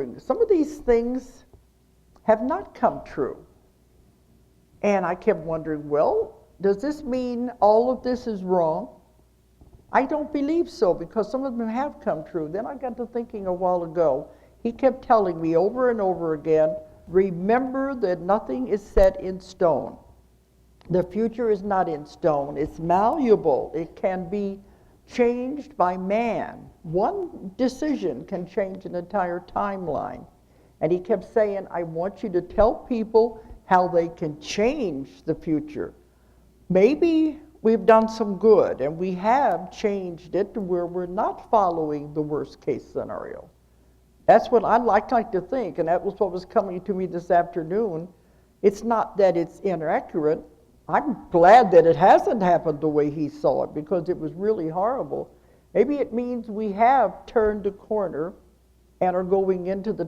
wondering, some of these things have not come true. And I kept wondering, well, does this mean all of this is wrong? I don't believe so, because some of them have come true. Then I got to thinking a while ago, he kept telling me over and over again, remember that nothing is set in stone. The future is not in stone. It's malleable. It can be changed by man. One decision can change an entire timeline. And he kept saying, I want you to tell people how they can change the future. Maybe we've done some good, and we have changed it to where we're not following the worst case scenario. That's what I'd like to think, and that was what was coming to me this afternoon. It's not that it's inaccurate. I'm glad that it hasn't happened the way he saw it, because it was really horrible. Maybe it means we have turned a corner and are going into the